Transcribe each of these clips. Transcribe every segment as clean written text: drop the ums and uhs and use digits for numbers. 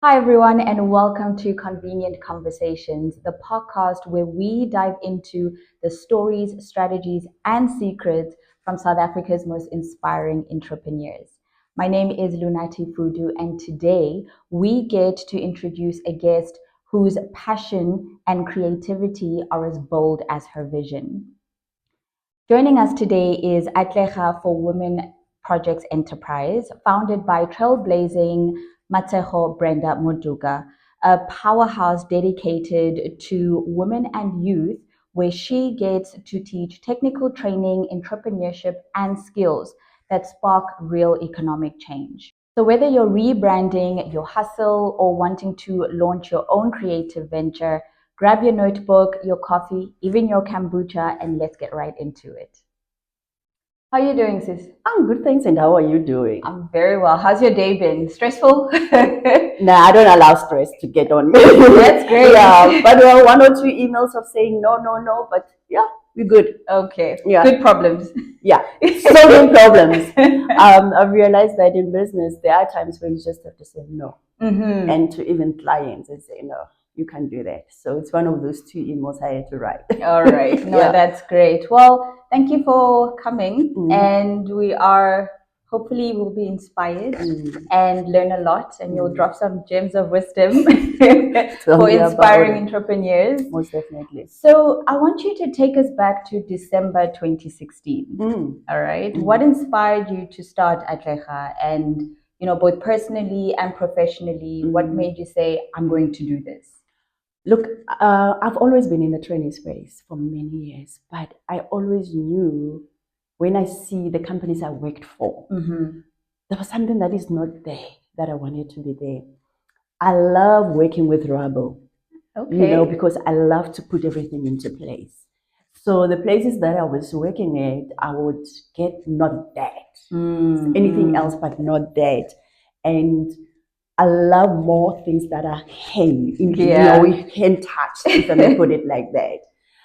Hi, everyone, and welcome to Convenient Conversations, the podcast where we dive into the stories, strategies, and secrets from South Africa's most inspiring entrepreneurs. My name is Lunathi, and today we get to introduce a guest whose passion and creativity are as bold as her vision. Joining us today is Atlega for Women Projects Enterprise, founded by trailblazing Brenda Moduka, a powerhouse dedicated to women and youth, where she gets to teach technical training, entrepreneurship, and skills that spark real economic change. So, whether you're rebranding your hustle or wanting to launch your own creative venture, grab your notebook, your coffee, even your kombucha, and let's get right into it. How are you doing, sis? I'm good, thanks. And how are you doing? I'm very well. How's your day been? Stressful? Nah, I don't allow stress to get on me. That's great. Yeah, but there were one or two emails of saying no, no, no. But yeah, we're good. Okay. Yeah. Good problems. Yeah, solving problems. I've realized that in business, there are times where you just have to say no. Mm-hmm. And to even clients and say, no, you can't do that. So it's one of those two emails I had to write. All right. No, Yeah. that's great. Well, thank you for coming. Mhm. And we are hopefully will be inspired and learn a lot, and you'll drop some gems of wisdom for inspiring entrepreneurs. Most definitely. So I want you to take us back to December 2016. All right. What inspired you to start Atlega, and both personally and professionally, what made you say, I'm going to do this? Look, I've always been in the training space for many years, but I always knew when I see the companies I worked for, there was something that is not there that I wanted to be there. I love working with rubble, because I love to put everything into place. So the places that I was working at, I would get not that, anything else but not that. And I love more things that are hand, hand touched, if I may put it like that.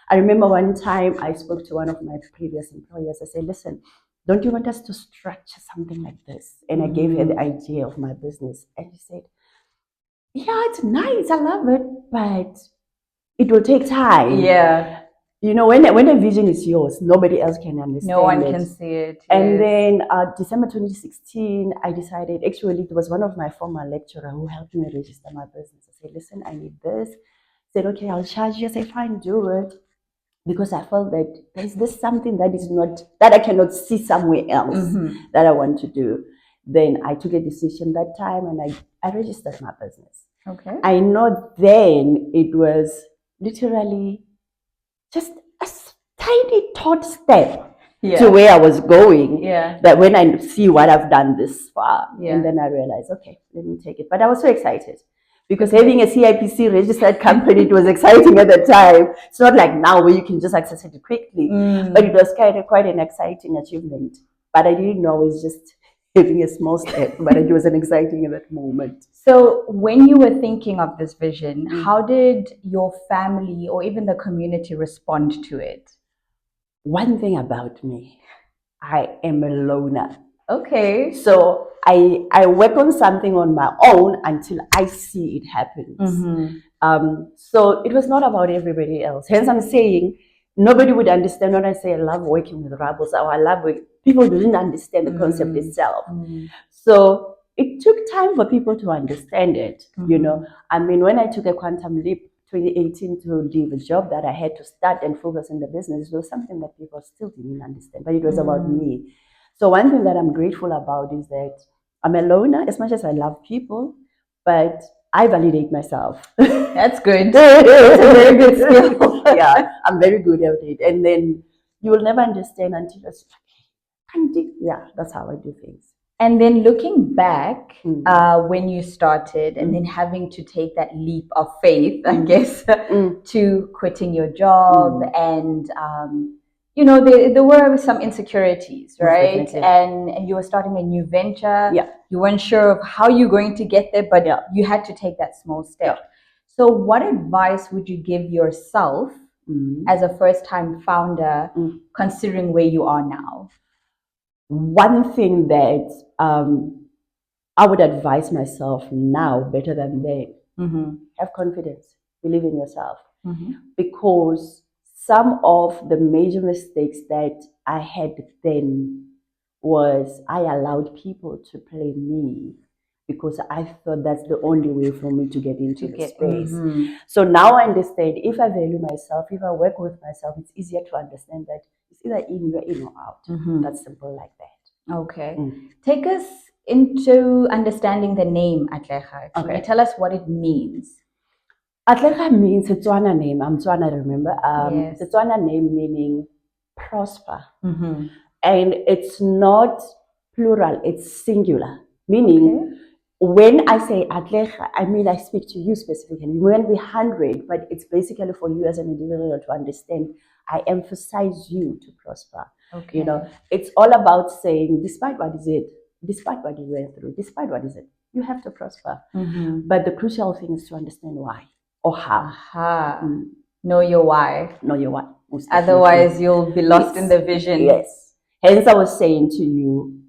I remember one time I spoke to one of my previous employers. I said, listen, don't you want us to structure something like this? And I gave her the idea of my business. And she said, yeah, it's nice. I love it, but it will take time. Yeah. When a vision is yours, nobody else can understand it. No one can see it. Yes. And then December 2016, I decided, actually, it was one of my former lecturer who helped me register my business. I said, listen, I need this. I said, okay, I'll charge you. I said, fine, do it. Because I felt that there's this something that I cannot see somewhere else that I want to do. Then I took a decision that time and I registered my business. Okay. I know then it was literally just a tiny thought step to where I was going. Yeah. That when I see what I've done this far, Yeah. and then I realized, okay, let me take it. But I was so excited because having a CIPC registered company, it was exciting at the time. It's not like now where you can just access it quickly, but it was quite an exciting achievement. But I didn't know I was just having a small step, but it was an exciting at that moment. So when you were thinking of this vision, how did your family or even the community respond to it? One thing about me, I am a loner. Okay. So I work on something on my own until I see it happens. So it was not about everybody else. Hence, I'm saying nobody would understand when I say I love working with rebels or I love working. People didn't understand the concept itself. So it took time for people to understand it. I mean, when I took a quantum leap 2018 to leave a job that I had to start and focus on the business, it was something that people still didn't understand, but it was about me. So one thing that I'm grateful about is that I'm a loner as much as I love people, but I validate myself. That's good. That's a very good skill. Yeah, I'm very good at it. And then you will never understand until it's yeah, that's how I do things. And then looking back, when you started, and then having to take that leap of faith, I guess, to quitting your job, and there were some insecurities, right? And you were starting a new venture. Yeah. You weren't sure of how you're going to get there, but you had to take that small step. Yeah. So what advice would you give yourself as a first-time founder, considering where you are now? One thing that I would advise myself now better than then. Have confidence, believe in yourself. Because some of the major mistakes that I had then was I allowed people to play me because I thought that's the only way for me to get into the space. So now I understand, if I value myself, if I work with myself, it's easier to understand that it's either you're in or out. That's simple like that. Okay. Take us into understanding the name Atlega. Can you tell us what it means? Atlega means a Tswana name. I'm Tswana, remember? It's a Tswana name meaning prosper. And it's not plural, it's singular. Meaning, when I say Atlega, I mean I speak to you specifically. When we're 100, but it's basically for you as an individual to understand. I emphasize you to prosper. You know, it's all about saying, despite what is it, despite what you went through, despite what is it, you have to prosper. But the crucial thing is to understand why or how. Know your why. Know your why. Otherwise, you'll be lost in the vision. Yes. Hence, I was saying to you,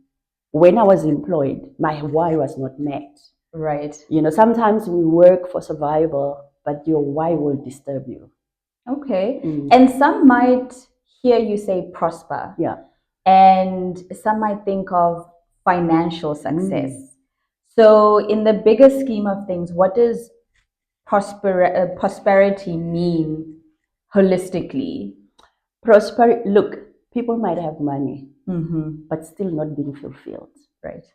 when I was employed, my why was not met. Right. You know, sometimes we work for survival, but your why will disturb you. Okay. And some might hear you say prosper. Yeah. And some might think of financial success. So, in the bigger scheme of things, what does prosperity mean holistically? Look, people might have money, but still not being fulfilled. Right.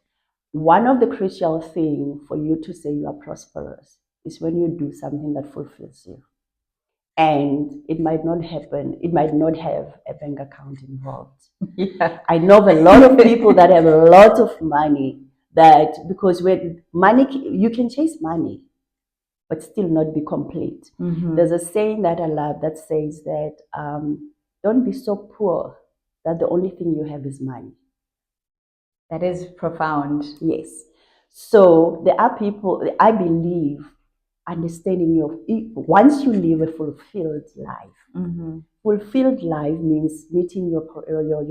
One of the crucial things for you to say you are prosperous is when you do something that fulfills you. And it might not happen, it might not have a bank account involved. I know of a lot of people that have a lot of money, that because with money, you can chase money, but still not be complete. There's a saying that I love that says that don't be so poor that the only thing you have is money. That is profound. Yes. So there are people, I believe, understanding once you live a fulfilled life. Fulfilled life means meeting your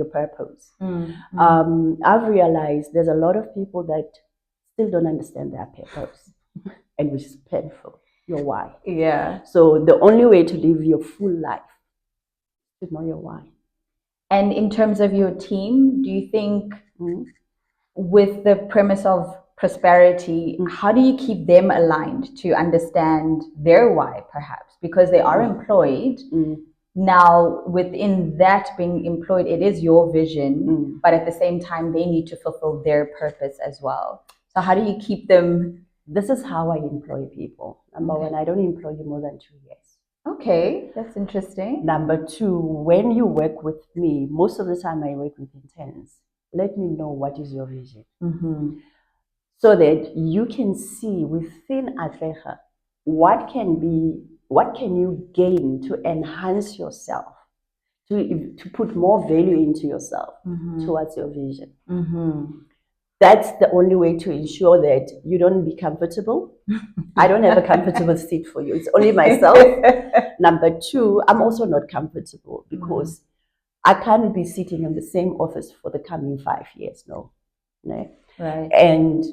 purpose. I've realized there's a lot of people that still don't understand their purpose, and which is painful. Your why. Yeah. So the only way to live your full life is to know your why. And in terms of your team, do you think with the premise of prosperity, how do you keep them aligned to understand their why, perhaps? Because they are employed. Now, within that being employed, it is your vision, but at the same time, they need to fulfill their purpose as well. So how do you keep them? This is how I employ people. Number one, I don't employ you more than 2 years. Okay, that's interesting. Number two, when you work with me, most of the time I work with interns. Let me know what is your vision. So that you can see within Atlega what can you gain to enhance yourself, to put more value into yourself towards your vision. That's the only way to ensure that you don't be comfortable. I don't have a comfortable seat for you. It's only myself. Number two, I'm also not comfortable because I can't be sitting in the same office for the coming 5 years. No. Right. And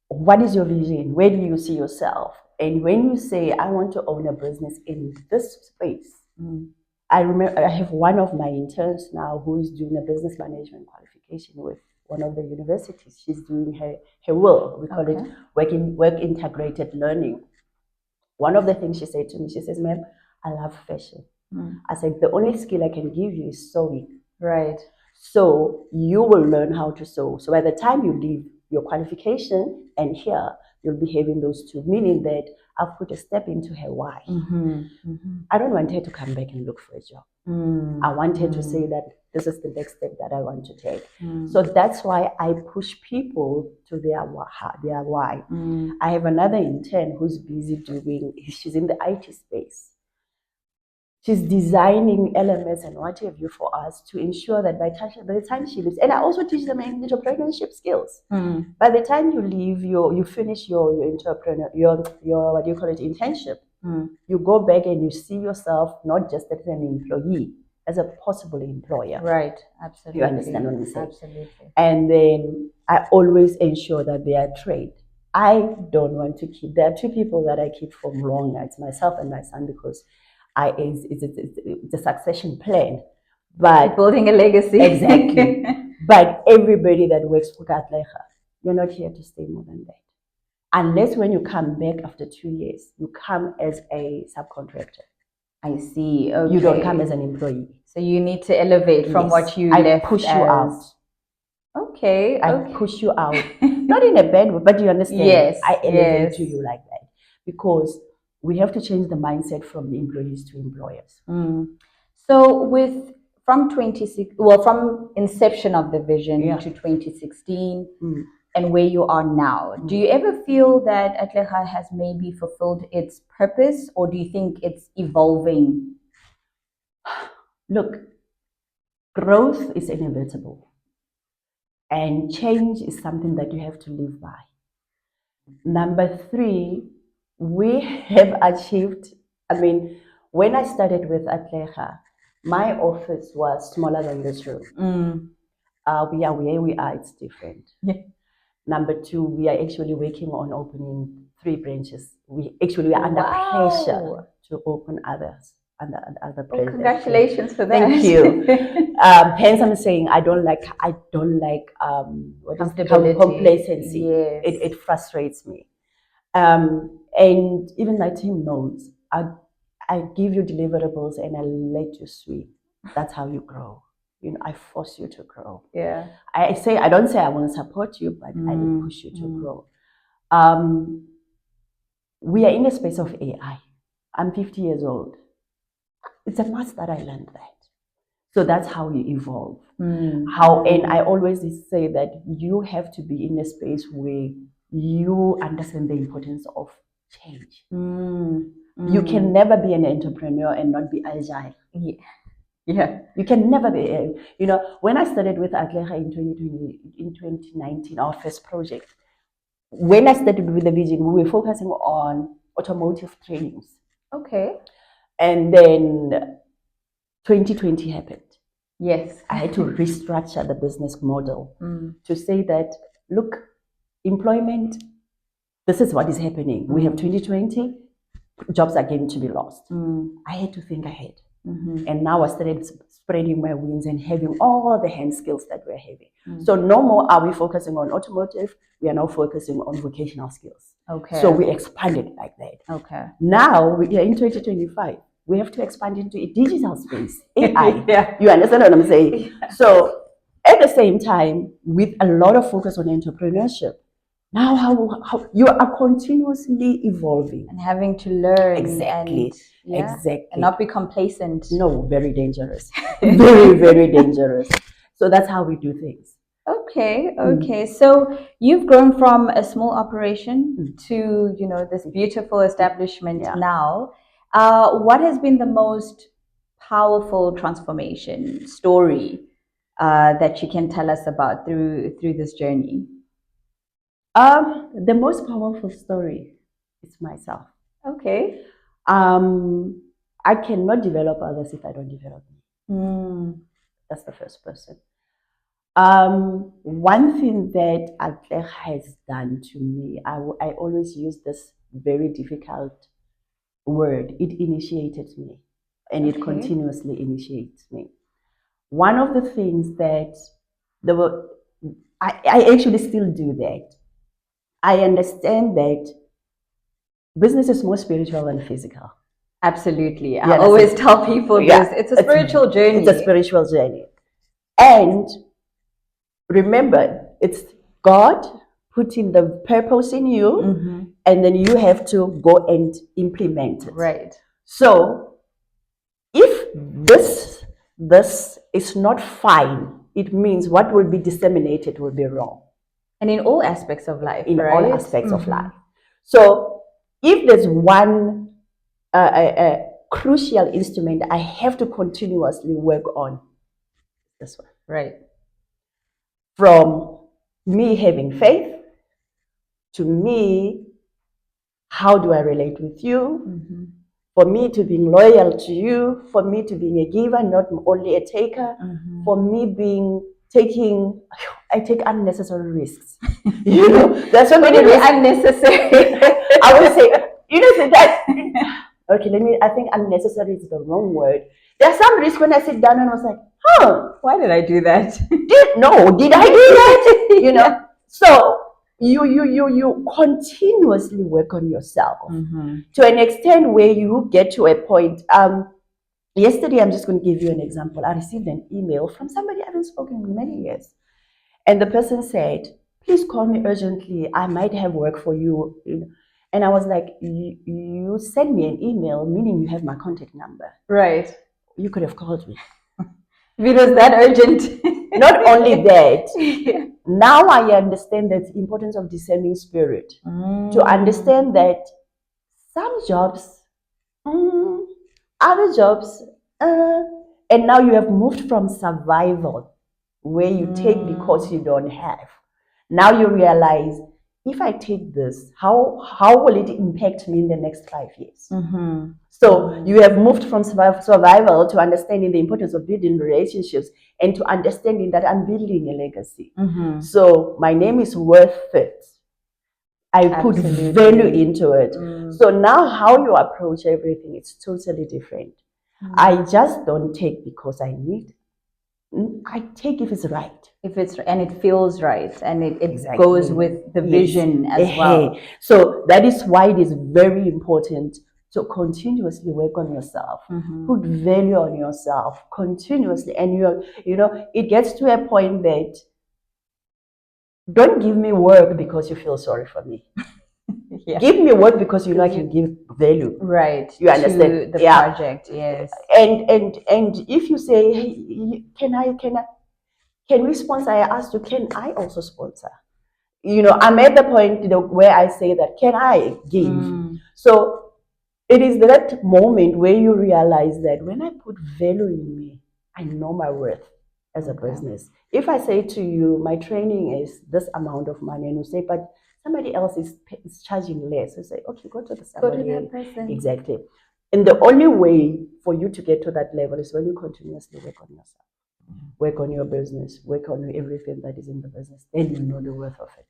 what is your vision? Where do you see yourself? And when you say, I want to own a business in this space, I remember I have one of my interns now who is doing a business management qualification with one of the universities. She's doing her will. We call it work integrated learning. One of the things she said to me, she says, ma'am, I love fashion. I said, the only skill I can give you is sewing. Right. So you will learn how to sew. So by the time you leave your qualification and here, you'll be having those two, meaning that I've put a step into her why. I don't want her to come back and look for a job. I want her to say that this is the next step that I want to take. So that's why I push people to their why. I have another intern who's busy she's in the IT space. She's designing elements and what have you for us to ensure that by the time she leaves, and I also teach them entrepreneurship skills. By the time you leave, you finish your what do you call it, internship. You go back and you see yourself not just as an employee, as a possible employer. Right, absolutely. You understand what I'm saying? Absolutely. And then I always ensure that they are trained. I don't want to keep. There are two people that I keep from long. It's myself and my son, because it's a succession plan. But building a legacy. Exactly. But everybody that works for Atlega, you're not here to stay more than that. Unless when you come back after 2 years, you come as a subcontractor. I see. Okay. You don't come as an employee. So you need to elevate from what you I left push you out. Okay. I push you out. Not in a bad way, but you understand. Yes. I elevate to you like that, because we have to change the mindset from employees to employers. So from inception of the vision to 2016 and where you are now, do you ever feel that Atlega has maybe fulfilled its purpose, or do you think it's evolving? Look, growth is inevitable, and change is something that you have to live by. Number 3, we have achieved, when I started with Atlega, my office was smaller than this room. We are where we are, it's different. Number 2, we are actually working on opening 3 branches. We are under pressure to open others. Other places. Congratulations for that. Thank you. Hence, I'm saying I don't like complacency. Yes. It frustrates me. And even my team knows. I give you deliverables and I let you sweep. That's how you grow. I force you to grow. Yeah. I don't say I want to support you, but I push you to grow. We are in the space of AI. I'm 50 years old. It's a must that I learned that. So that's how you evolve. And I always say that you have to be in a space where you understand the importance of change. You can never be an entrepreneur and not be agile. Yeah. You can never be. When I started with Atlega in 2019, our first project, when I started with the vision, we were focusing on automotive trainings. Okay. And then 2020 happened. Yes. I had to restructure the business model to say that, look, employment, this is what is happening. We have 2020, jobs are going to be lost. I had to think ahead. And now I started spreading my wings and having all the hand skills that we're having. So no more are we focusing on automotive, we are now focusing on vocational skills. Okay. So we expanded like that. Okay. Now we are in 2025. We have to expand into a digital space, AI. Yeah. You understand what I'm saying? Yeah. So at the same time, with a lot of focus on entrepreneurship, now how you are continuously evolving and having to learn. Exactly. And not be complacent. No, very dangerous. Very, very dangerous. So that's how we do things. Okay. So you've grown from a small operation to, this beautiful establishment now. What has been the most powerful transformation story that you can tell us about through this journey? The most powerful story is myself. Okay. I cannot develop others if I don't develop me. That's the first person. One thing that Atlega has done to me, I always use this very difficult word. It initiated me, and it continuously initiates me. One of the things that I actually still do that. I understand that business is more spiritual than physical. Absolutely. I always tell people this. It's a spiritual journey. It's a spiritual journey. And remember, it's God putting the purpose in you, and then you have to go and implement it. Right. So if this is not fine, it means what will be disseminated will be wrong. And in all aspects of life, all aspects of life. So if there's one a crucial instrument I have to continuously work on, this one. Right. From me having faith to me, how do I relate with you? for me to being loyal to you, for me to being a giver, not only a taker, for me being I take unnecessary risks. There's so many risks. Unnecessary. I would say, that. Okay, I think unnecessary is the wrong word. There's some risk when I sit down and I was like, why did I do that? Did I do that? Yeah. So you continuously work on yourself to an extent where you get to a point. Yesterday, I'm just going to give you an example. I received an email from somebody I haven't spoken in many years. And the person said, please call me urgently. I might have work for you. And I was like, you send me an email, meaning you have my contact number. Right. You could have called me. It was that urgent. Not only that, now I understand the importance of discerning spirit. To understand that some jobs, other jobs, and now you have moved from survival, where you take because you don't have. Now you realize, if I take this, how will it impact me in the next 5 years? So you have moved from survival to understanding the importance of building relationships and to understanding that I'm building a legacy. So my name is worth it. I put value into it. So now how you approach everything, it's totally different. I just don't take because I need. I take if it's right. And it feels right, and it goes with the vision as well. So that is why it is very important to continuously work on yourself, put value on yourself continuously, and it gets to a point that don't give me work because you feel sorry for me. Give me work because you know I can give value. Right. You understand? To the project, yes. And if you say, hey, can we sponsor? I asked you, can I also sponsor? I'm at the point where I say that, can I give? So it is that moment where you realize that when I put value in me, I know my worth as a business. If I say to you, my training is this amount of money, and you say, but somebody else is charging less, you say, okay, go to that person. Exactly. And the only way for you to get to that level is when you continuously work on yourself, work on your business, work on everything that is in the business. Then you know the worth of it.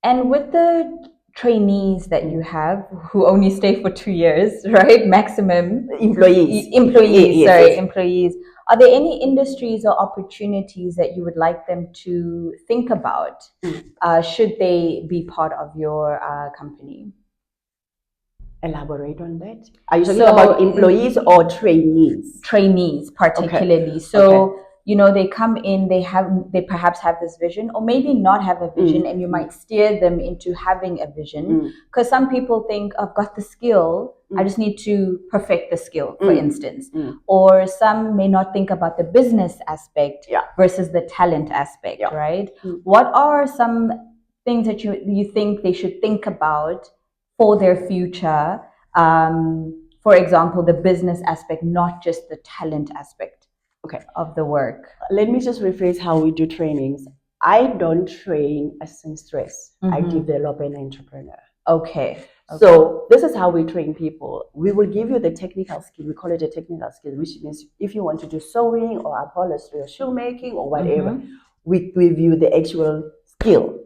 And with the trainees that you have who only stay for 2 years, right? Maximum. Employees. Employees. Are there any industries or opportunities that you would like them to think about should they be part of your company? Elaborate on that. Are you talking about employees or trainees? Trainees, particularly. Okay. So, they come in, they perhaps have this vision, or maybe not have a vision, and you might steer them into having a vision. Because some people think, I've got the skill, I just need to perfect the skill, for instance. Or some may not think about the business aspect versus the talent aspect, right? What are some things that you think they should think about for their future? For example, the business aspect, not just the talent aspect of the work. Let me just rephrase how we do trainings. I don't train a seamstress. I develop an entrepreneur. Okay. So this is how we train people. We will give you the technical skill. We call it a technical skill, which means if you want to do sewing or upholstery or shoemaking or whatever, we give you the actual skill.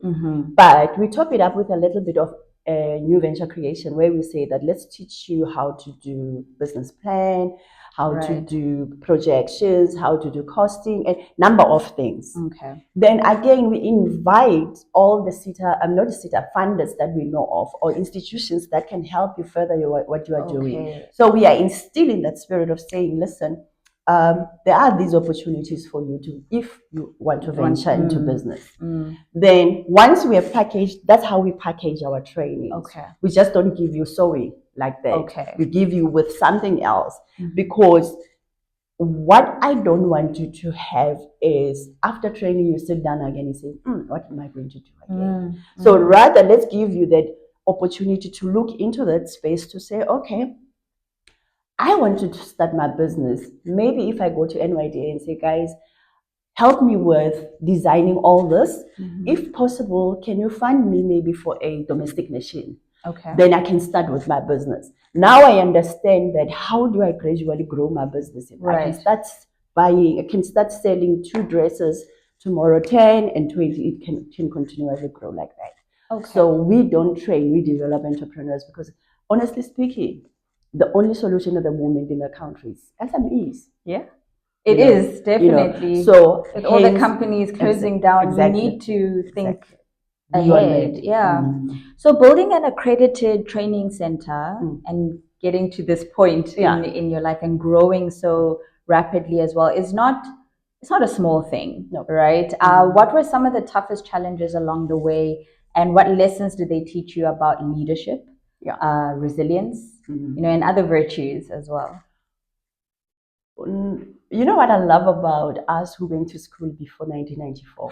But we top it up with a little bit of new venture creation, where we say that let's teach you how to do business plan, how to do projections, how to do costing, and number of things. Then again, we invite all the funders that we know of, or institutions that can help you further what you are doing. So we are instilling that spirit of saying, listen, there are these opportunities for you if you want to venture into business. Then once we have packaged, that's how we package our training. We just don't give you sewing like that. We give you with something else, because what I don't want you to have is after training you sit down again and say, what am I going to do again? So rather, let's give you that opportunity to look into that space to say, okay, I want to start my business. Maybe if I go to NYDA and say, guys, help me with designing all this. If possible, can you fund me maybe for a domestic machine? Okay. Then I can start with my business. Now I understand that how do I gradually grow my business? I can start buying, I can start selling 2 dresses tomorrow, 10 and 20. It can continually grow like that. Okay. So we don't train, we develop entrepreneurs because honestly speaking, the only solution at the moment in the country is SMEs. Yeah. It is definitely. So with all the companies closing down, you need to think ahead. Yeah. So building an accredited training center and getting to this point in your life and growing so rapidly as well is not, it's not a small thing, right? What were some of the toughest challenges along the way, and what lessons did they teach you about leadership, resilience, and other virtues as well? You know what I love about us who went to school before 1994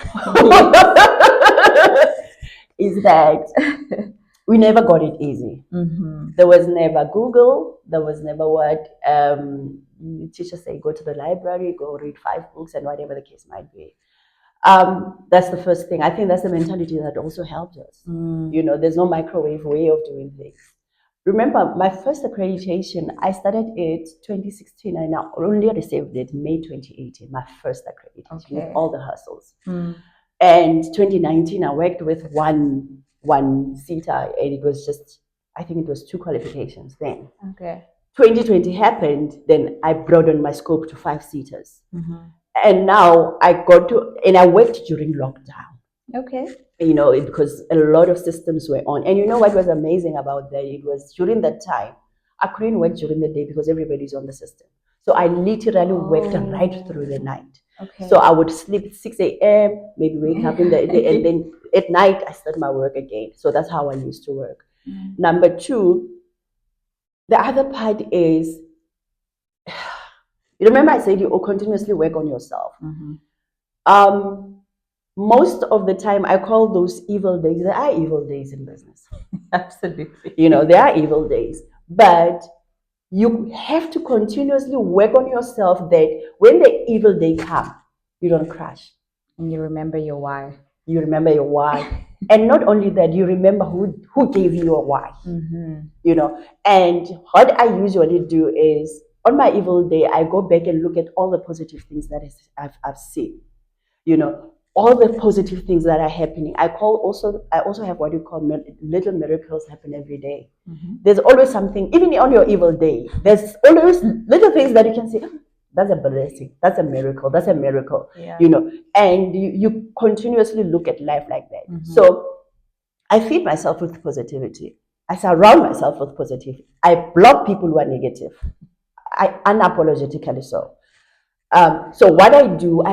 is that we never got it easy. There was never Google. There was never what teachers say, go to the library, go read 5 books and whatever the case might be. That's the first thing. I think that's the mentality that also helped us. There's no microwave way of doing things. Remember, my first accreditation, I started it 2016 and I only received it May 2018, my first accreditation with all the hustles. And 2019, I worked with one seater and it was just, I think it was 2 qualifications then. 2020 happened, then I broadened my scope to 5 seaters. And now I worked during lockdown. Because a lot of systems were on. And you know what was amazing about that? It was during that time, I couldn't work during the day because everybody's on the system. So I literally worked right through the night. So I would sleep at 6 a.m., maybe wake up in the and then at night I start my work again. So that's how I used to work. Number 2, the other part is, you remember I said you continuously work on yourself. Most of the time, I call those evil days. There are evil days in business. Absolutely. There are evil days. But you have to continuously work on yourself that when the evil day comes, you don't crash. And you remember your why. You remember your why. And not only that, you remember who gave you a why. And what I usually do is, on my evil day, I go back and look at all the positive things that I've seen. All the positive things that are happening. I also have what you call little miracles happen every day. There's always something, even on your evil day, there's always little things that you can say, that's a blessing, that's a miracle, that's a miracle. And you continuously look at life like that. So I feed myself with positivity. I surround myself with positivity. I block people who are negative. I unapologetically so. So what I do,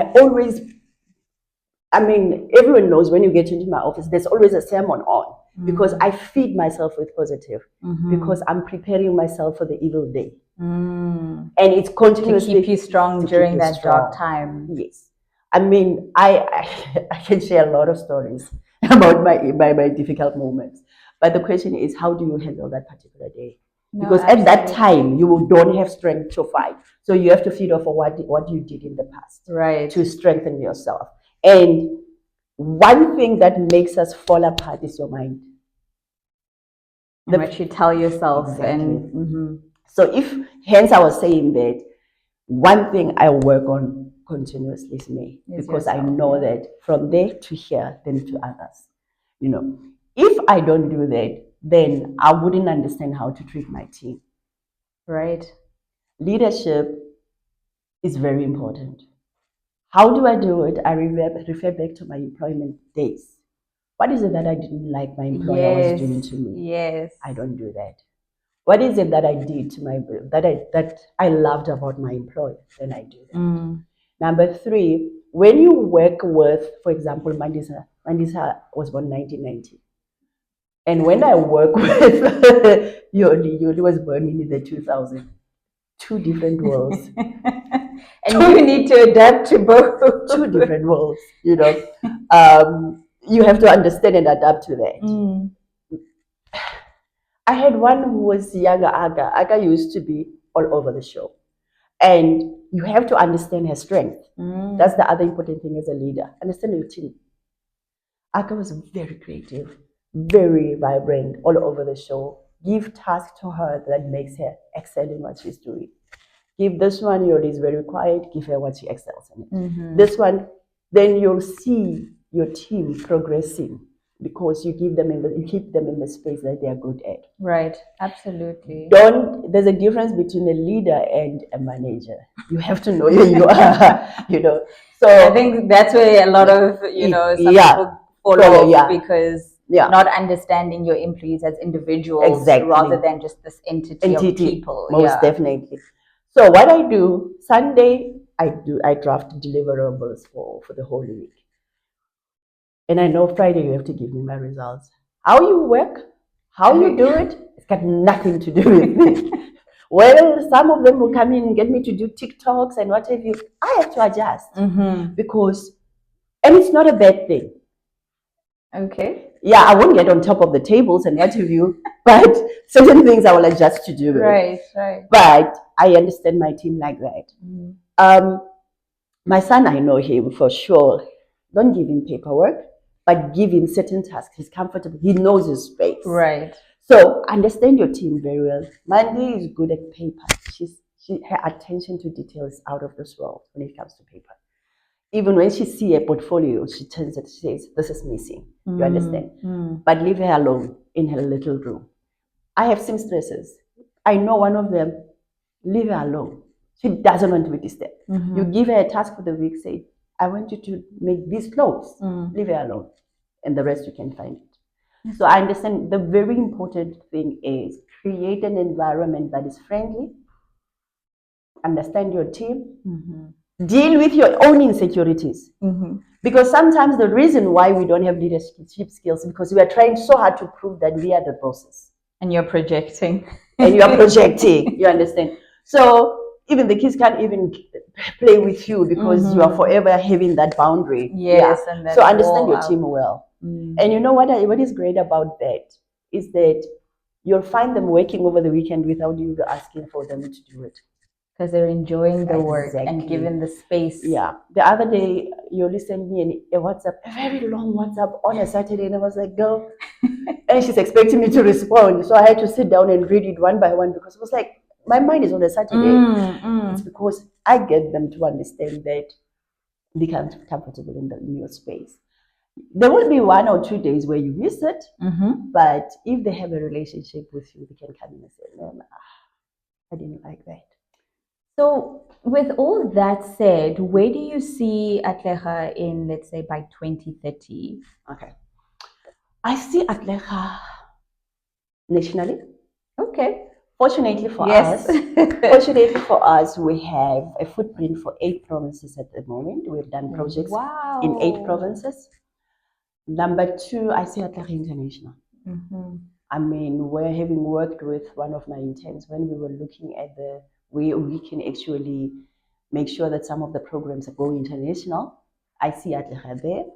everyone knows when you get into my office, there's always a sermon on because I feed myself with positive because I'm preparing myself for the evil day. And it's continuously to keep you strong during that dark time. Yes. I can share a lot of stories about my difficult moments. But the question is, how do you handle that particular day? Because at that time, you don't have strength to fight. So you have to feed off of what you did in the past to strengthen yourself. And one thing that makes us fall apart is your mind. What you tell yourself. Exactly. So hence I was saying that one thing I work on continuously is me. Because I know that from there to here, then to others. If I don't do that, then I wouldn't understand how to treat my team. Leadership is very important. How do I do it? I refer back to my employment days. What is it that I didn't like my employer was doing to me? I don't do that. What is it that I did to that I loved about my employer? Then I do that. Number 3, when you work with, for example, Mandisa was born 1990. And when I work with Yoli was born in the 2000. 2 different worlds. And you need to adapt to both. 2 different worlds, you have to understand and adapt to that. I had one who was younger, Aga. Aga used to be all over the show. And you have to understand her strength. That's the other important thing as a leader. Understand your team. Aga was very creative. very vibrant all over the show. Give task to her that makes her excel in what she's doing. Give this one, is very quiet, give her what she excels in it. This one, then you'll see your team progressing because you keep them in the space that they are good at. Right, absolutely. There's a difference between a leader and a manager. You have to know who you are, So I think that's where a lot of, some people fall off because not understanding your employees as individuals rather than just this entity of people. Most definitely. So what I do, Sunday, I draft deliverables for the whole week. And I know Friday you have to give me my results. How you work, how you do it, it's got nothing to do with me. Well, some of them will come in and get me to do TikToks and what have you. I have to adjust because, and it's not a bad thing. Okay. Yeah, I won't get on top of the tables and what have you, but certain things I will adjust to do it. Right. But I understand my team like that. My son, I know him for sure. Don't give him paperwork, but give him certain tasks. He's comfortable. He knows his space. Right. So understand your team very well. Mandy is good at paper. Her attention to detail is out of this world when it comes to paper. Even when she sees a portfolio, she turns it, she says, this is missing. You understand? But leave her alone in her little room. I have seamstresses. I know one of them, leave her alone. She doesn't want to be disturbed. You give her a task for the week, say, I want you to make these clothes. Leave her alone. And the rest you can find it. So I understand the very important thing is create an environment that is friendly, understand your team, deal with your own insecurities. Because sometimes the reason why we don't have leadership skills is because we are trying so hard to prove that we are the bosses. And you're projecting. You understand? So even the kids can't even play with you because you are forever having that boundary. Yes. And so understand your team well. And you know what is great about that is that you'll find them working over the weekend without you asking for them to do it. Because they're enjoying the work and given the space. Yeah. The other day, Yoli sent me a WhatsApp, a very long WhatsApp on a Saturday, and I was like, girl. And she's expecting me to respond. So I had to sit down and read it one by one because it was like, my mind is on a Saturday. It's because I get them to understand that they become comfortable in the new space. There will be 1 or 2 days where you miss it, but if they have a relationship with you, they can come in and say, no, I didn't like that. So with all that said, where do you see Atlega in, let's say, by 2030? Okay. I see Atlega nationally. Okay. Fortunately for us, we have a footprint for 8 provinces at the moment. We've done projects in 8 provinces. Number 2, I see Atlega international. I mean, we're having worked with one of my interns when we were looking at the way we can actually make sure that some of the programs are going international. I see Atlega there.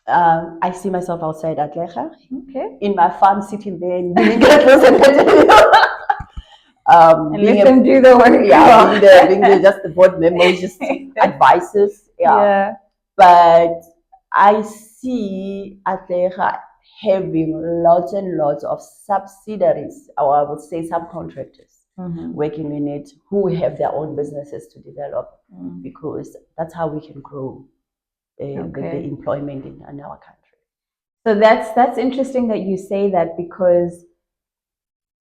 I see myself outside Atlega. Okay. In my farm, sitting there and doing and let them do the work. Yeah, being just the board members, just advisors. Yeah. But I see Atlega having lots and lots of subsidiaries, or I would say subcontractors, working in it who have their own businesses to develop, because that's how we can grow the employment in our country. So that's interesting that you say that, because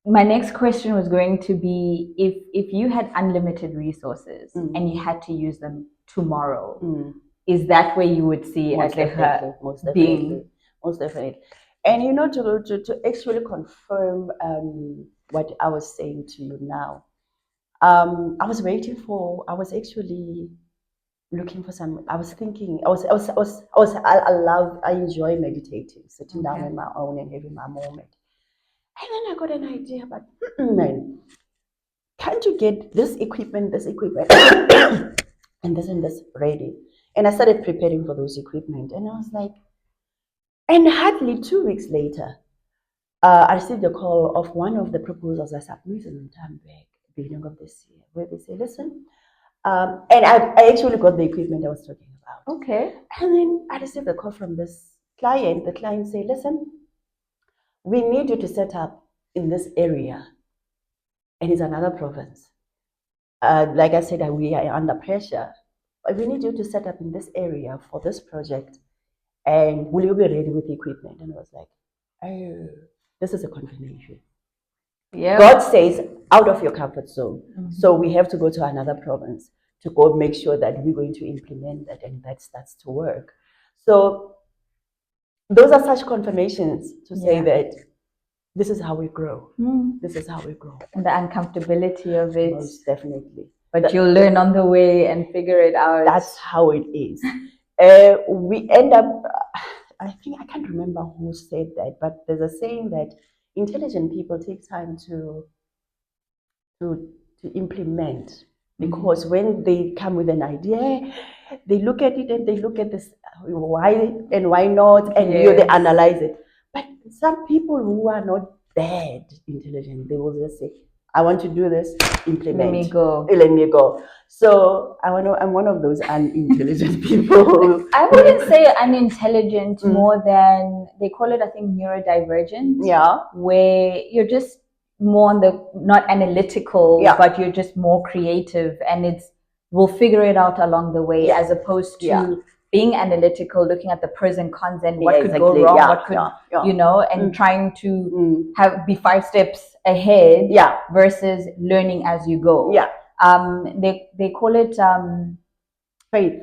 my next question was going to be, if you had unlimited resources and you had to use them tomorrow, is that where you would see Atlega being? Most definitely. And to actually confirm what I was saying to you now, I was actually looking for some. I was thinking. I enjoy meditating, sitting down on my own and having my moment. And then I got an idea, but man, can't you get this equipment, and this ready? And I started preparing for those equipment, and I was like, and hardly 2 weeks later, I received a call of one of the proposals I submitted in time back, beginning of this year, where they say, listen, and I actually got the equipment I was talking about. Okay. And then I received a call from this client. The client said, listen, we need you to set up in this area, and it's another province. Like I said, we are under pressure. We need you to set up in this area for this project, and will you be ready with the equipment? And I was like, oh, this is a confirmation. Yeah. God says, out of your comfort zone. So we have to go to another province to go make sure that we're going to implement that and that starts to work. So those are such confirmations to say that this is how we grow. This is how we grow. And the uncomfortability of it. Most definitely. But you'll learn on the way and figure it out. That's how it is. We end up, I think, I can't remember who said that, but there's a saying that intelligent people take time to implement, because when they come with an idea, they look at it and they look at this why and why not, and they analyze it. But some people who are not that intelligent, they will just say, I want to do this, implement. Let me go. So I'm one of those unintelligent people. I wouldn't say unintelligent, more than, they call it, I think, neurodivergent. Yeah. Where you're just more on the, not analytical, but you're just more creative, and we'll figure it out along the way, as opposed to being analytical, looking at the pros and cons and what could go wrong, what could, and trying to be 5 steps ahead, versus learning as you go. They call it faith.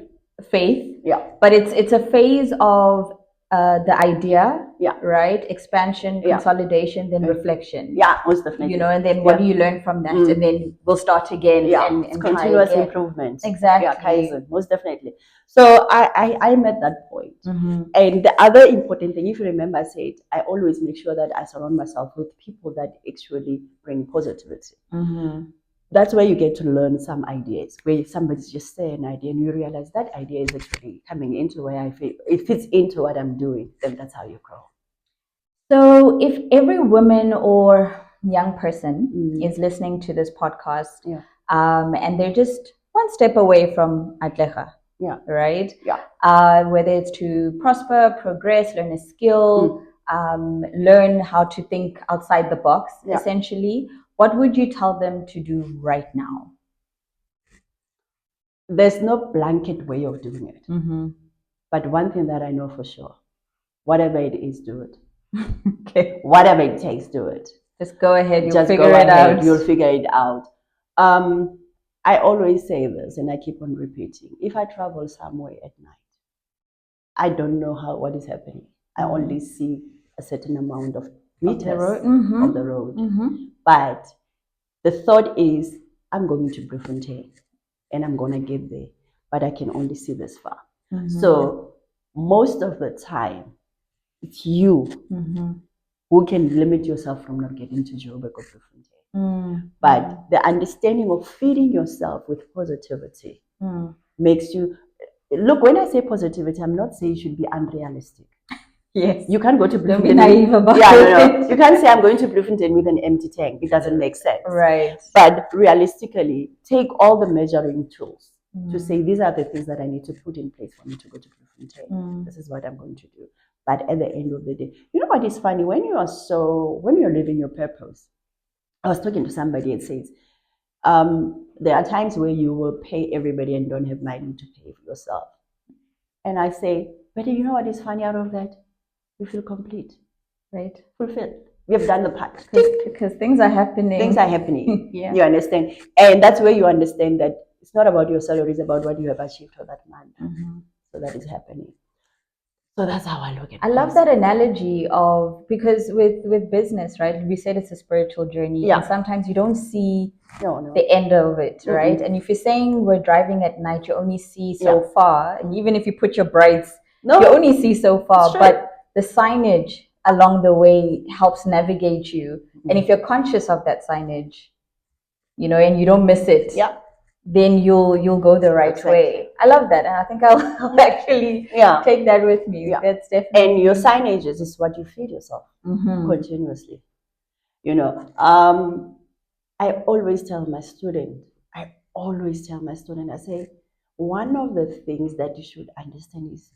But it's a phase of the idea, right? Expansion, consolidation, then reflection. Most definitely. And then what do you learn from that? And then we'll start again and continuous improvement. Exactly. Most definitely. So I'm at that point. And the other important thing, if you remember, I said I always make sure that I surround myself with people that actually bring positivity. That's where you get to learn some ideas, where somebody's just saying an idea and you realize that idea is actually coming into where I feel it fits into what I'm doing. Then that's how you grow. So if every woman or young person is listening to this podcast, and they're just one step away from Atlega, right? Whether it's to prosper, progress, learn a skill, learn how to think outside the box, essentially, what would you tell them to do right now? There's no blanket way of doing it. But one thing that I know for sure, whatever it is, do it. Okay. Whatever it takes, do it. Just go ahead. You'll figure it out. You'll figure it out. I always say this, and I keep on repeating. If I travel somewhere at night, I don't know what is happening. I only see a certain amount of meters of the road. But the thought is, I'm going to Bloemfontein, and I'm going to get there, but I can only see this far. So most of the time, it's you who can limit yourself from not getting to Joburg or Bloemfontein. But the understanding of feeding yourself with positivity makes you, look, when I say positivity, I'm not saying it should be unrealistic. Yes. You can't go to Bloemfontein. Don't be naive about it. You can't say I'm going to Bloemfontein with an empty tank. It doesn't make sense. Right. But realistically, take all the measuring tools to say these are the things that I need to put in place for me to go to Bloemfontein. This is what I'm going to do. But at the end of the day, you know what is funny? When you're living your purpose, I was talking to somebody and says, there are times where you will pay everybody and don't have money to pay for yourself. And I say, but you know what is funny out of that? You feel complete, right? Fulfilled. We have done the part. Because things are happening. Things are happening. You understand? And that's where you understand that it's not about your salary, it's about what you have achieved for that month. So that is happening. So that's how I look at it. I love that analogy of, because with business, right, we said it's a spiritual journey. And sometimes you don't see the end of it, right? And if you're saying we're driving at night, you only see so far. And even if you put your brights, you only see so far. But the signage along the way helps navigate you. And if you're conscious of that signage, and you don't miss it, then you'll go the right way. I love that, and I think I'll actually take that with me. That's definitely. And your signages is what you feed yourself continuously. I always tell my student, I say, one of the things that you should understand is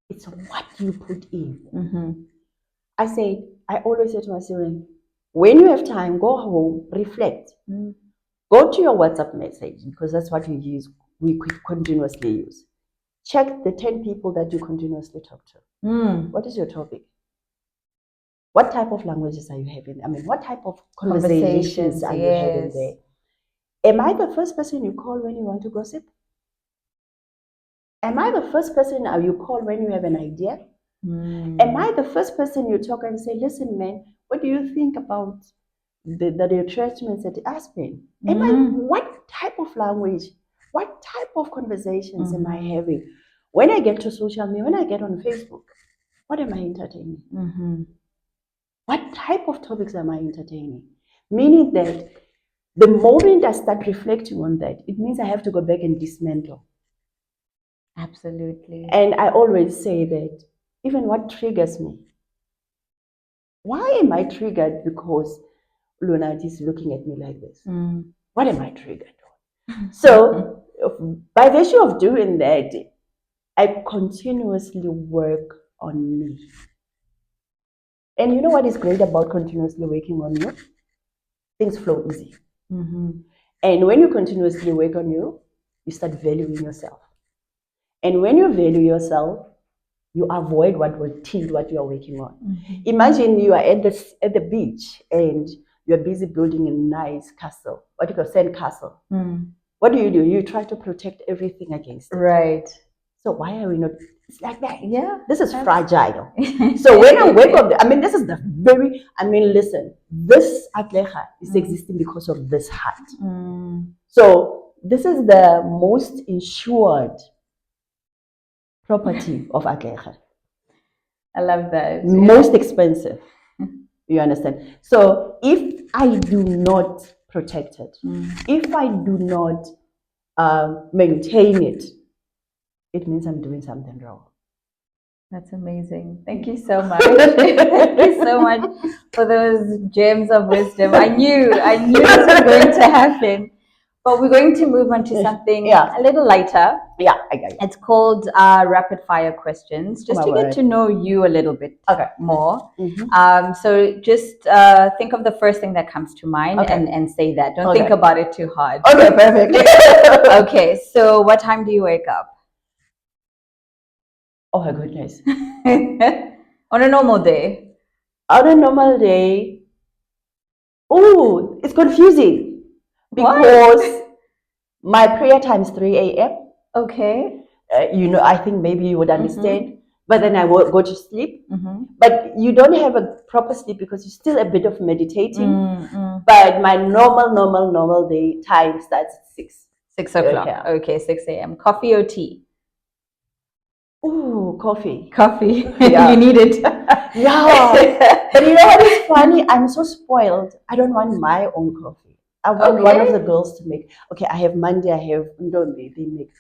it's what you put in. I always say to my children, when you have time, go home, reflect. Go to your WhatsApp message, because that's what we continuously use. Check the 10 people that you continuously talk to. What is your topic? What type of languages are you having? I mean, what type of conversations are you having there? Am I the first person you call when you want to gossip? Am I the first person you call when you have an idea? Am I the first person you talk and say, listen, man, what do you think about the retrenchments at Aspen? What type of language, what type of conversations am I having? When I get to social media, when I get on Facebook, what am I entertaining? What type of topics am I entertaining? Meaning that the moment I start reflecting on that, it means I have to go back and dismantle. Absolutely. And I always say that even what triggers me. Why am I triggered because Lunathi is looking at me like this? What am I triggered on? So, by virtue of doing that, I continuously work on me. And you know what is great about continuously working on you? Things flow easy. And when you continuously work on you, you start valuing yourself. And when you value yourself, you avoid what will tilt what you are working on. Imagine you are at the beach and you're busy building a nice castle, what you call sand castle. What do? You try to protect everything against it. Right. So why are we not? It's like that. Yeah. This is fragile. So when I wake up, this is the very, listen, this Atlega is existing because of this heart. So this is the most insured property of Atlega. I love that. Most expensive. You understand? So if I do not protect it, if I do not maintain it, it means I'm doing something wrong. That's amazing. Thank you so much. Thank you so much for those gems of wisdom. I knew this was going to happen. But we're going to move on to something a little lighter. Yeah. It's called rapid fire questions, just to get to know you a little bit more. So just think of the first thing that comes to mind and say that. Don't think about it too hard. Okay, perfect. Okay, so what time do you wake up? Oh my goodness. On a normal day? On a normal day, it's confusing. Because my prayer time is 3 a.m. Okay. I think maybe you would understand. But then I will go to sleep. But you don't have a proper sleep because you're still a bit of meditating. But my normal day time starts at 6. 6 o'clock. Okay, 6 a.m. Coffee or tea? Coffee. Coffee. You need it. Yeah. But you know what is funny? I'm so spoiled. I don't want my own coffee. I want one of the girls to make. Okay, I have Monday, I have Ndombi. They make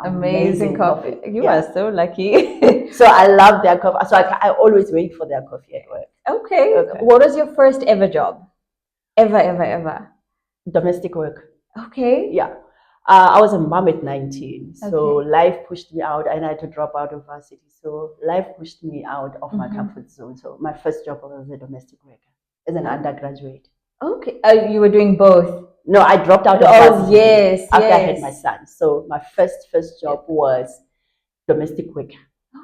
amazing coffee. You are so lucky. So I love their coffee. So I always wait for their coffee at work. Okay. What was your first ever job? Ever? Domestic work. Okay. Yeah. I was a mom at 19. So life pushed me out and I had to drop out of varsity. So life pushed me out of my comfort zone. So my first job was a domestic worker as an undergraduate. Okay. You were doing both? No, I dropped out of varsity yes. after I had my son. So my first job was domestic worker.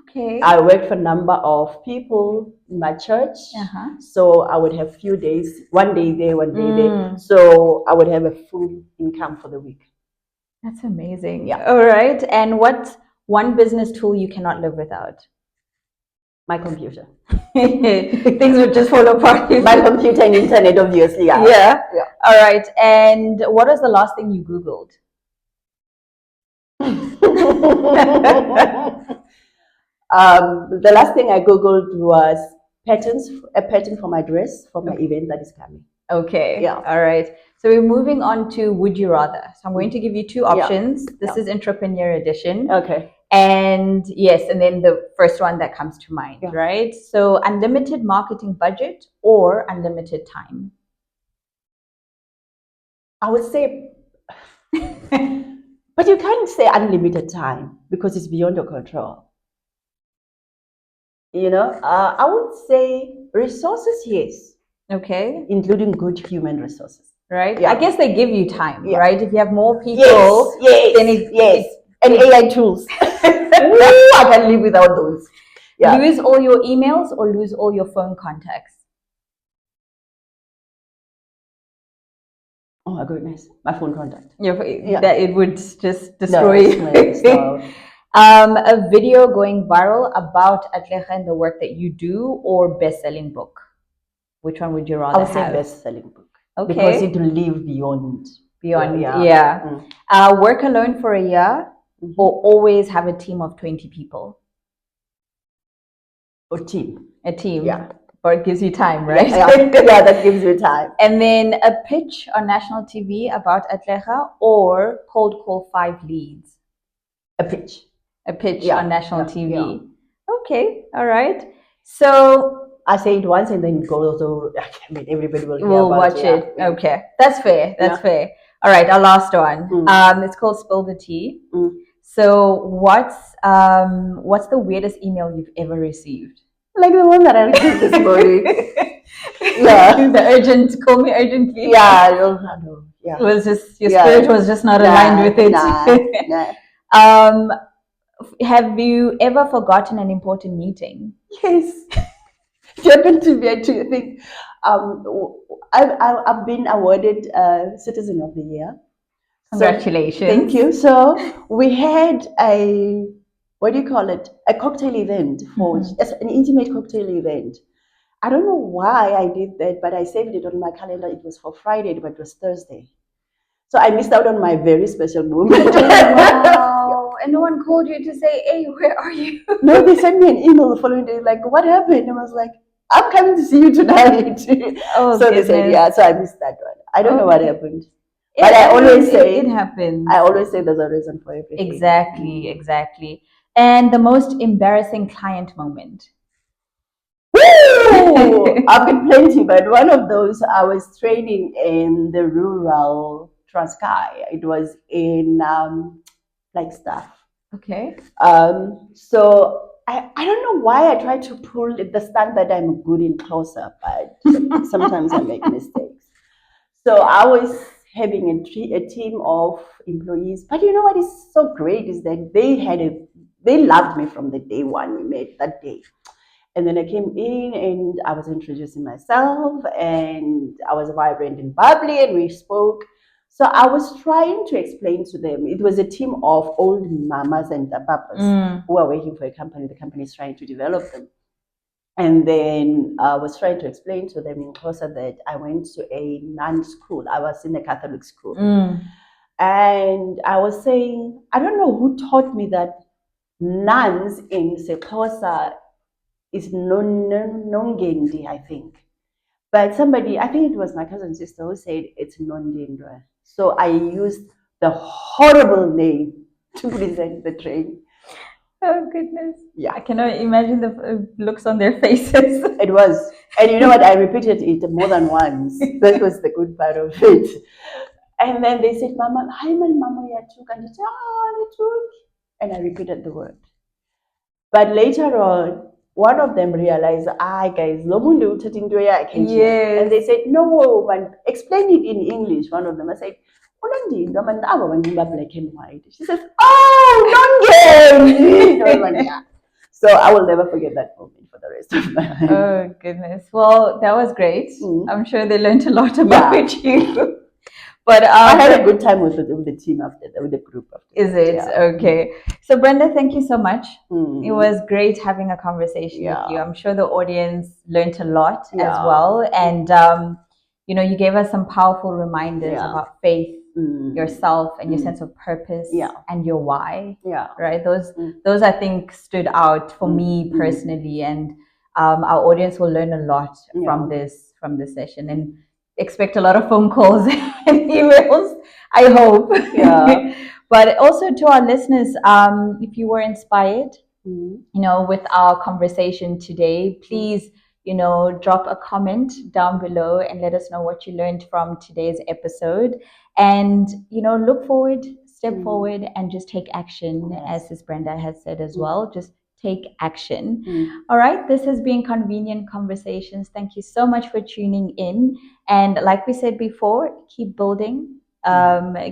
Okay. I worked for a number of people in my church. So I would have few days, one day there, one day there. So I would have a full income for the week. That's amazing. Yeah. All right. And what's one business tool you cannot live without? My computer. Things would just fall apart. My computer and internet, obviously. Yeah. All right. And what was the last thing you Googled? The last thing I Googled was a pattern for my dress for my event that is coming. Okay. Yeah. All right. So we're moving on to would you rather. So I'm going to give you two options. This is entrepreneur edition. Okay. And yes, and then the first one that comes to mind, right? So unlimited marketing budget or unlimited time? I would say, but you can't say unlimited time because it's beyond your control. I would say resources, yes, Okay. including good human resources. Right. Yeah. I guess they give you time, Yeah. right? If you have more people, Yes, then yes. And AI tools. Ooh, I can live without those. Yeah. Lose all your emails or lose all your phone contacts. Oh my goodness, my phone contact. That it would just destroy No. a video going viral about Atlega and the work that you do, or best-selling book. Which one would you rather I would say have? best-selling book. Okay. Because it will live beyond. Yeah. Work alone for a year, or always have a team of 20 people. Or team. A team. Yeah. Or it gives you time, right? Yeah, that gives you time. And then a pitch on national TV about Atlega, or cold call 5 leads. A pitch. A pitch on national TV. Yeah. Okay, all right. So I say it once and then it goes over. I mean, everybody will watch it. Yeah. Okay, that's fair. That's fair. All right, our last one. It's called Spill the Tea. So what's the weirdest email you've ever received? Like the one that I received this morning. Yeah. The urgent, call me urgently. Yeah. It was just, your spirit was just not aligned with it. Have you ever forgotten an important meeting? Yes. It happened to me. I think I've been awarded Citizen of the Year. Congratulations. So, thank you. So we had a cocktail event for an intimate cocktail event. I don't know why I did that, but I saved it on my calendar. It was for Friday, but it was Thursday. So I missed out on my very special moment. Wow. And no one called you to say, hey, where are you? No, they sent me an email the following day, like, what happened? And I was like, I'm coming to see you tonight. Oh, so they said, yeah, so I missed that one. I don't know what happened. But I always say it happens. I always say there's a reason for everything. Exactly. And the most embarrassing client moment? Woo! I've got plenty, but one of those, I was training in the rural Transkei. It was in Flagstaff. Okay. So I don't know why I try to pull the stunt that I'm good in close-up, but sometimes I make mistakes. So I was having a team of employees, but you know what is so great is that they loved me from the day one we met that day. And then I came in and I was introducing myself and I was vibrant and bubbly and we spoke. So I was trying to explain to them, it was a team of old mamas and papas who are working for a company. The company is trying to develop them. And then I was trying to explain to them in Xhosa that I went to a nun school. I was in a Catholic school. And I was saying, I don't know who taught me that nuns in Xhosa is nongendi, I think. But somebody, I think it was my cousin sister who said it's nondindra. So I used the horrible name to present the train. Oh, goodness. Yeah. I cannot imagine the looks on their faces. It was. And you know what? I repeated it more than once. That was the good part of it. And then they said, Mama, hi, Mama, Yatuk. And I said, oh, Yatuk. And I repeated the word. But later on, one of them realized, guys, yes. And they said, no, but explain it in English. One of them, I said, black and white. She says, oh, non-gay. So I will never forget that moment for the rest of my life. Oh, goodness. Well, that was great. I'm sure they learned a lot about you. But I had a good time with the team after that, with the group after that. Is it? Yeah. Okay. So Brenda, thank you so much. It was great having a conversation with you. I'm sure the audience learned a lot as well. And, you gave us some powerful reminders about faith, yourself, and your sense of purpose and your why. Yeah. Right? Those I think stood out for me personally. And our audience will learn a lot from this session. And expect a lot of phone calls and emails, I hope. Yeah. But also to our listeners, if you were inspired, with our conversation today, please, drop a comment down below and let us know what you learned from today's episode. And, look forward, step forward and just take action, as Sis Brenda has said as well. Just take action. All right, this has been Convenient Conversations. Thank you so much for tuning in. And like we said before, keep building,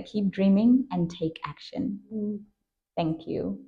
keep dreaming, and take action. Thank you.